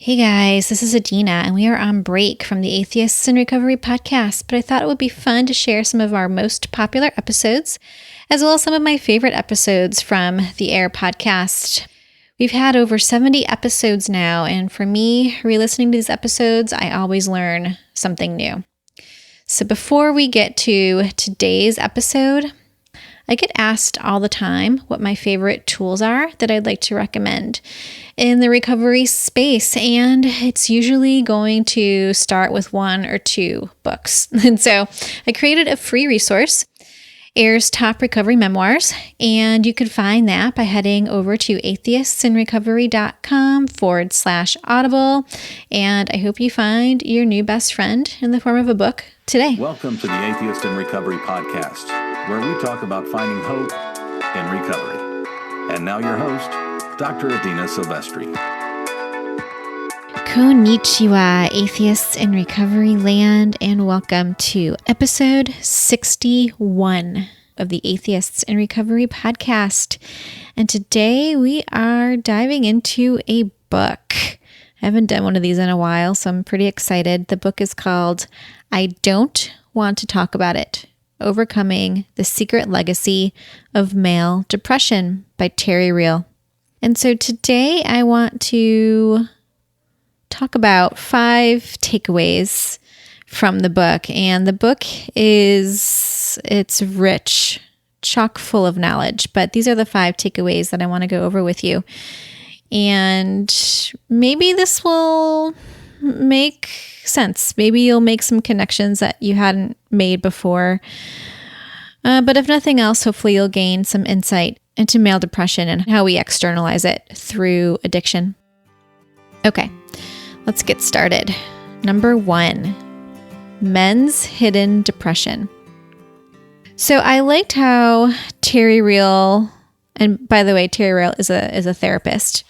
Hey guys, this is Adina, and we are on break from the Atheists in Recovery podcast, but I thought it would be fun to share some of our most popular episodes, as well as some of my favorite episodes from the A.I.R podcast. We've had over 70 episodes now, and for me, re-listening to these episodes, I always learn something new. So before we get to today's episode, I get asked all the time what my favorite tools are that I'd like to recommend in the recovery space, and it's usually going to start with one or two books. And so I created a free resource, A.I.R's Top Recovery Memoirs, and you can find that by heading over to atheistinrecovery.com/audible, and I hope you find your new best friend in the form of a book today. Welcome to the Atheist in Recovery podcast, where we talk about finding hope in recovery. And now your host, Dr. Adina Silvestri. Konnichiwa, Atheists in Recovery land, and welcome to episode 61 of the Atheists in Recovery podcast. And today we are diving into a book. I haven't done one of these in a while, so I'm pretty excited. The book is called I Don't Want to Talk About It: Overcoming the Secret Legacy of Male Depression by Terry Real. And so today I want to talk about 5 takeaways from the book. And the book it's rich, chock full of knowledge, but these are the 5 takeaways that I want to go over with you. And maybe this will make sense. Maybe you'll make some connections that you hadn't made before. But if nothing else, hopefully you'll gain some insight into male depression and how we externalize it through addiction. Okay, let's get started. Number 1, men's hidden depression. So I liked how Terry Real, and by the way, Terry Real is a therapist.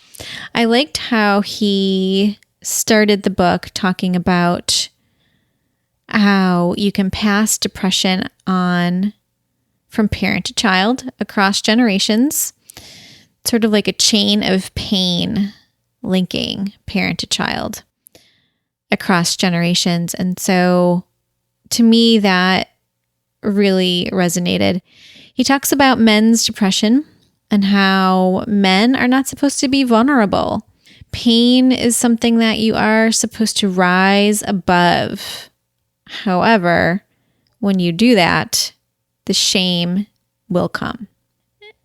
I liked how he started the book talking about how you can pass depression on from parent to child across generations, sort of like a chain of pain linking parent to child across generations. And so to me, that really resonated. He talks about men's depression and how men are not supposed to be vulnerable. Pain is something that you are supposed to rise above. However, when you do that, the shame will come.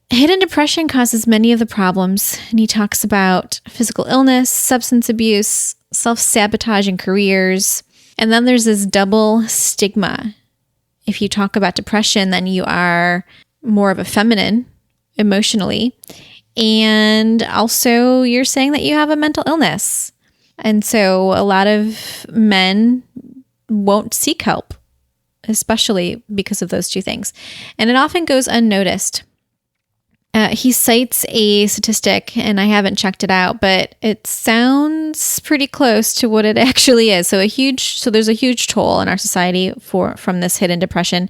Hidden depression causes many of the problems, and he talks about physical illness, substance abuse, self-sabotage in careers, and then there's this double stigma. If you talk about depression, then you are more of a feminine emotionally, and also you're saying that you have a mental illness. And so a lot of men won't seek help, especially because of those two things. And it often goes unnoticed. He cites a statistic, and I haven't checked it out, but it sounds pretty close to what it actually is. So there's a huge toll in our society from this hidden depression.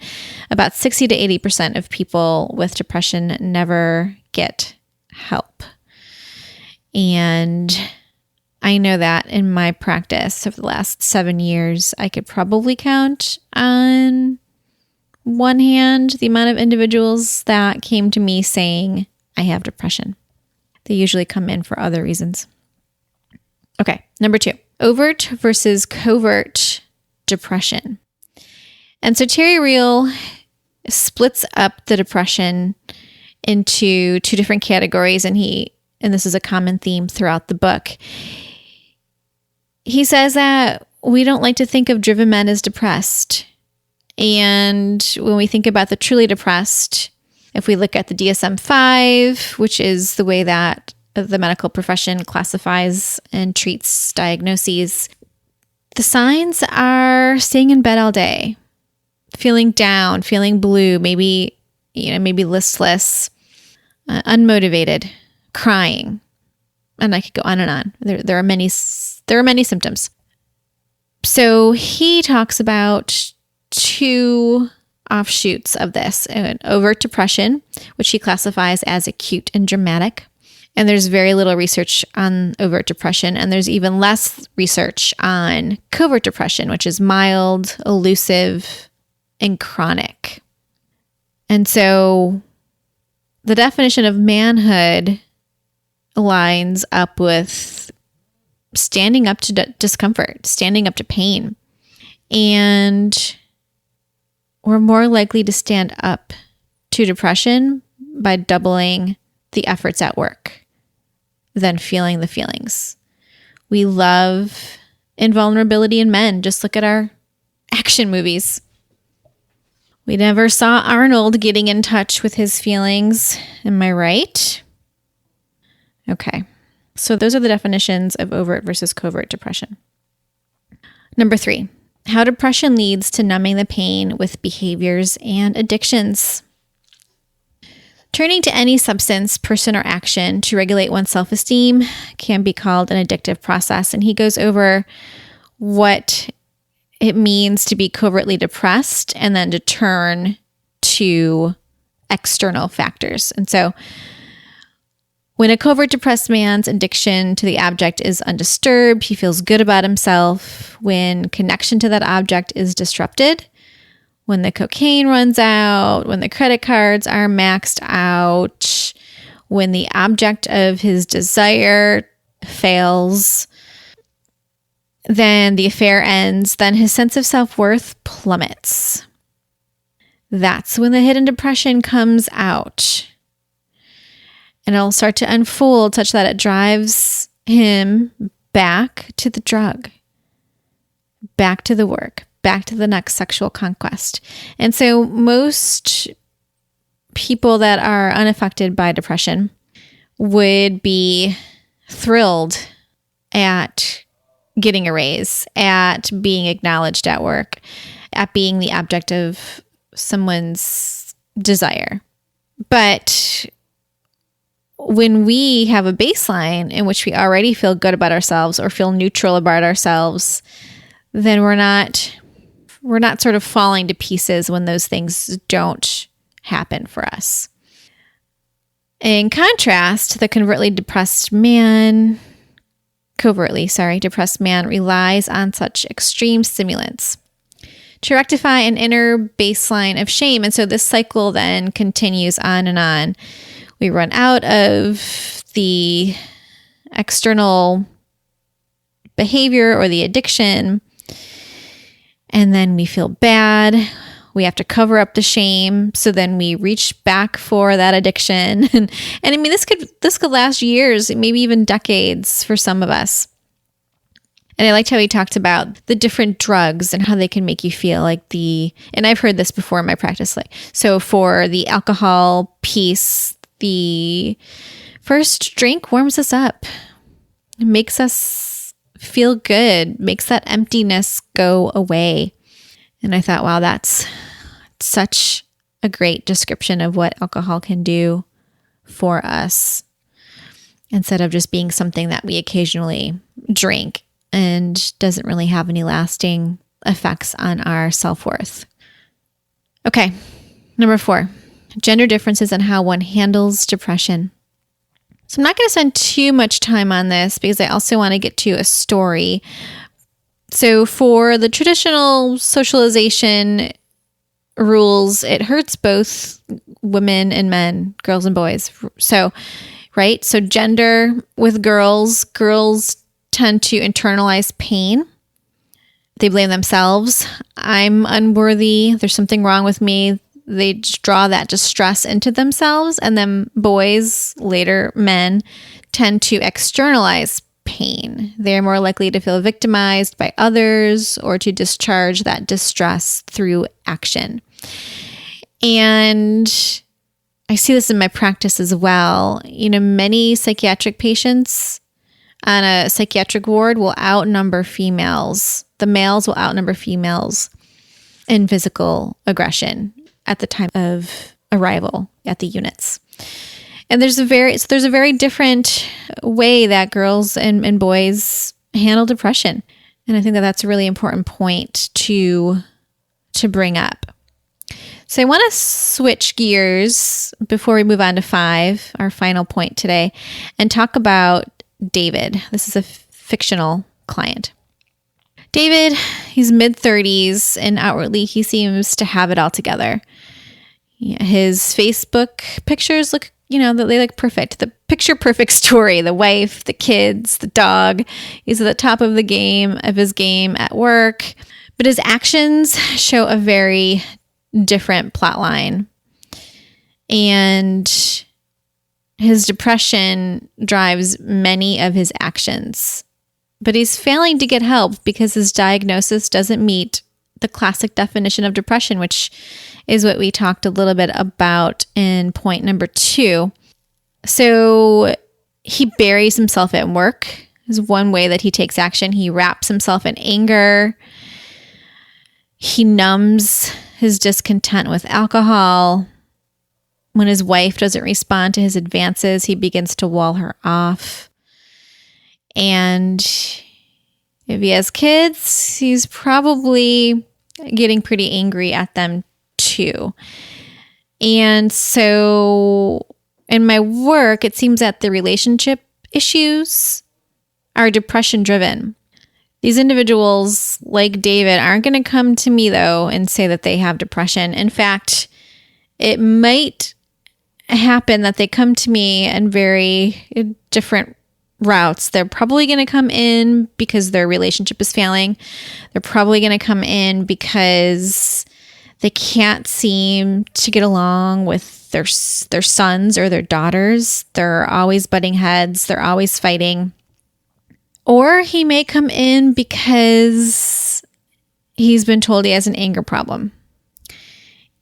About 60 to 80% of people with depression never get help. And I know that in my practice over the last 7 years, I could probably count on one hand the amount of individuals that came to me saying, I have depression. They usually come in for other reasons. Okay, number 2, overt versus covert depression. And so Terry Real splits up the depression into 2 different categories, and this is a common theme throughout the book. He says that we don't like to think of driven men as depressed. And when we think about the truly depressed, if we look at the DSM-5, which is the way that the medical profession classifies and treats diagnoses, the signs are staying in bed all day, feeling down, feeling blue, maybe listless, unmotivated, crying, and I could go on and on. There are many symptoms. So he talks about 2 offshoots of this: overt depression, which he classifies as acute and dramatic, And there's very little research on overt depression, and there's even less research on covert depression, which is mild, elusive, and chronic. And so the definition of manhood lines up with standing up to discomfort, standing up to pain. And we're more likely to stand up to depression by doubling the efforts at work than feeling the feelings. We love invulnerability in men. Just look at our action movies. We never saw Arnold getting in touch with his feelings. Am I right? Okay. So those are the definitions of overt versus covert depression. Number 3, how depression leads to numbing the pain with behaviors and addictions. Turning to any substance, person, or action to regulate one's self-esteem can be called an addictive process. And he goes over what it means to be covertly depressed and then to turn to external factors. And so when a covert depressed man's addiction to the object is undisturbed, he feels good about himself. When connection to that object is disrupted, when the cocaine runs out, when the credit cards are maxed out, when the object of his desire fails, then the affair ends, then his sense of self-worth plummets. That's when the hidden depression comes out. And it'll start to unfold such that it drives him back to the drug, back to the work, back to the next sexual conquest. And so most people that are unaffected by depression would be thrilled at getting a raise, at being acknowledged at work, at being the object of someone's desire. But when we have a baseline in which we already feel good about ourselves or feel neutral about ourselves, then we're not sort of falling to pieces when those things don't happen for us. In contrast, the covertly depressed man relies on such extreme stimulants to rectify an inner baseline of shame. And so this cycle then continues on and on. We run out of the external behavior or the addiction, and then we feel bad. We have to cover up the shame, so then we reach back for that addiction. And I mean, this could last years, maybe even decades for some of us. And I liked how he talked about the different drugs and how they can make you feel like and I've heard this before in my practice. So for the alcohol piece, the first drink warms us up. It makes us feel good, makes that emptiness go away. And I thought, wow, that's such a great description of what alcohol can do for us, instead of just being something that we occasionally drink and doesn't really have any lasting effects on our self-worth. Okay, number 4. Gender differences in how one handles depression. So I'm not going to spend too much time on this because I also want to get to a story. So for the traditional socialization rules, it hurts both women and men, girls and boys. So gender with girls tend to internalize pain. They blame themselves. I'm unworthy. There's something wrong with me. They just draw that distress into themselves. And then boys, later men, tend to externalize pain. They're more likely to feel victimized by others or to discharge that distress through action. And I see this in my practice as well. Many psychiatric patients on a psychiatric ward will outnumber females. The males will outnumber females in physical aggression at the time of arrival at the units. And there's a very different way that girls and boys handle depression. And I think that that's a really important point to bring up. So I want to switch gears before we move on to 5, our final point today, and talk about David. This is a fictional client. David, he's mid-30s, and outwardly he seems to have it all together. His Facebook pictures look, they look perfect. The picture-perfect story, the wife, the kids, the dog. He's at the top of his game at work. But his actions show a very different plot line. And his depression drives many of his actions. But he's failing to get help because his diagnosis doesn't meet the classic definition of depression, which is what we talked a little bit about in point number 2. So he buries himself at work is one way that he takes action. He wraps himself in anger. He numbs his discontent with alcohol. When his wife doesn't respond to his advances, he begins to wall her off. And if he has kids, he's probably getting pretty angry at them too. And so in my work, it seems that the relationship issues are depression driven. These individuals, like David, aren't going to come to me, though, and say that they have depression. In fact, it might happen that they come to me in very different routes. They're probably going to come in because their relationship is failing. They're probably going to come in because they can't seem to get along with their sons or their daughters. They're always butting heads. They're always fighting. Or he may come in because he's been told he has an anger problem.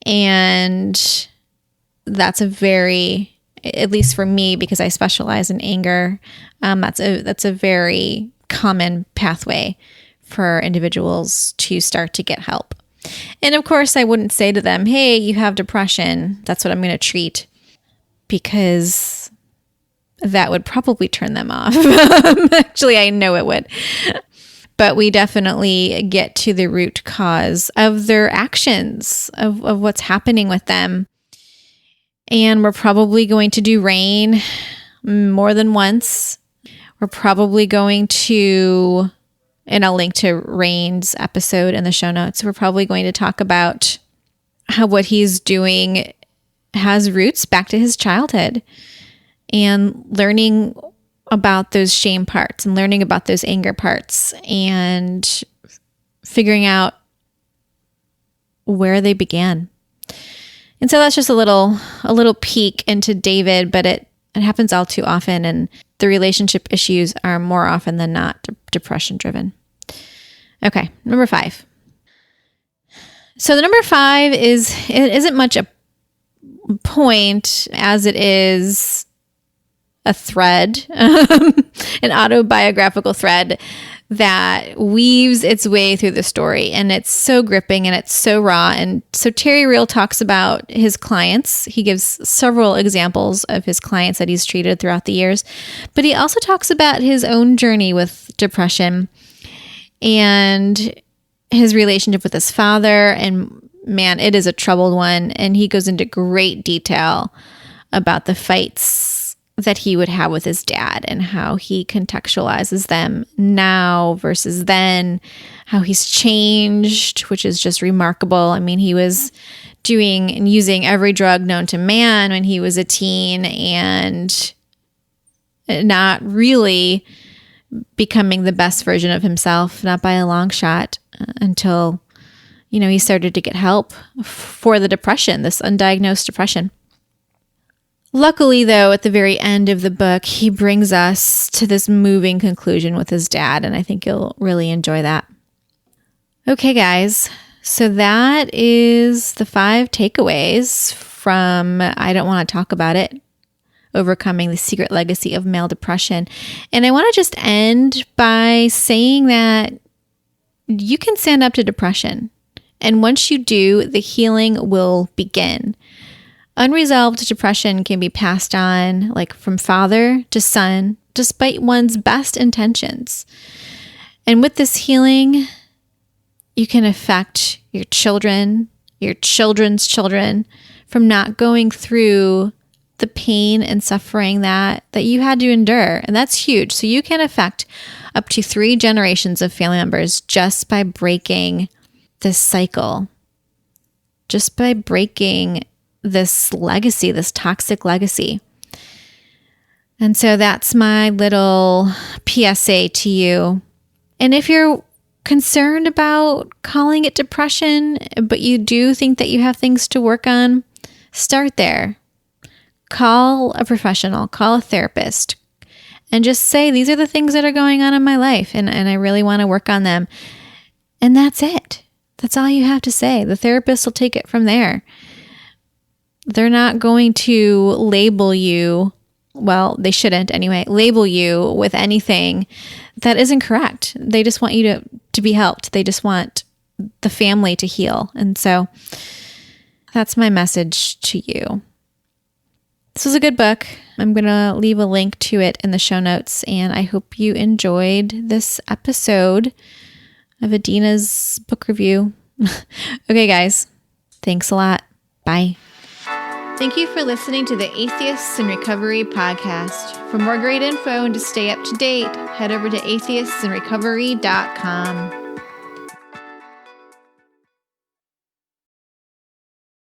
And that's a very, at least for me, because I specialize in anger, that's a very common pathway for individuals to start to get help. And of course, I wouldn't say to them, hey, you have depression. That's what I'm going to treat, because that would probably turn them off. Actually, I know it would. But we definitely get to the root cause of their actions, of what's happening with them. And we're probably going to do RAIN more than once. We're probably going to, and I'll link to RAIN's episode in the show notes. We're probably going to talk about how what he's doing has roots back to his childhood, and learning about those shame parts and learning about those anger parts and figuring out where they began. And so that's just a little peek into David, but it happens all too often, and the relationship issues are more often than not depression driven. Okay, number 5. So the number 5 isn't much a point as it is a thread, an autobiographical thread that weaves its way through the story. And it's so gripping and it's so raw. And so Terry Real talks about his clients. He gives several examples of his clients that he's treated throughout the years. But he also talks about his own journey with depression and his relationship with his father. And man, it is a troubled one. And he goes into great detail about the fights that he would have with his dad and how he contextualizes them now versus then, how he's changed, which is just remarkable. I mean, he was doing and using every drug known to man when he was a teen and not really becoming the best version of himself, not by a long shot, until, he started to get help for the depression, this undiagnosed depression. Luckily, though, at the very end of the book, he brings us to this moving conclusion with his dad, and I think you'll really enjoy that. Okay, guys, so that is the 5 takeaways from I Don't Want to Talk About It, Overcoming the Secret Legacy of Male Depression. And I want to just end by saying that you can stand up to depression, and once you do, the healing will begin. Unresolved depression can be passed on, like from father to son, despite one's best intentions. And with this healing, you can affect your children, your children's children from not going through the pain and suffering that you had to endure. And that's huge. So you can affect up to 3 generations of family members just by breaking this cycle, just by breaking this legacy, this toxic legacy. And so that's my little PSA to you. And if you're concerned about calling it depression, but you do think that you have things to work on, start there. Call a professional, call a therapist, and just say, these are the things that are going on in my life, and I really want to work on them. And that's it. That's all you have to say. The therapist will take it from there. They're not going to label you, well, they shouldn't anyway, label you with anything that isn't correct. They just want you to be helped. They just want the family to heal. And so that's my message to you. This was a good book. I'm going to leave a link to it in the show notes, and I hope you enjoyed this episode of Adina's book review. Okay, guys. Thanks a lot. Bye. Thank you for listening to the Atheists in Recovery podcast. For more great info and to stay up to date, head over to atheistsandrecovery.com.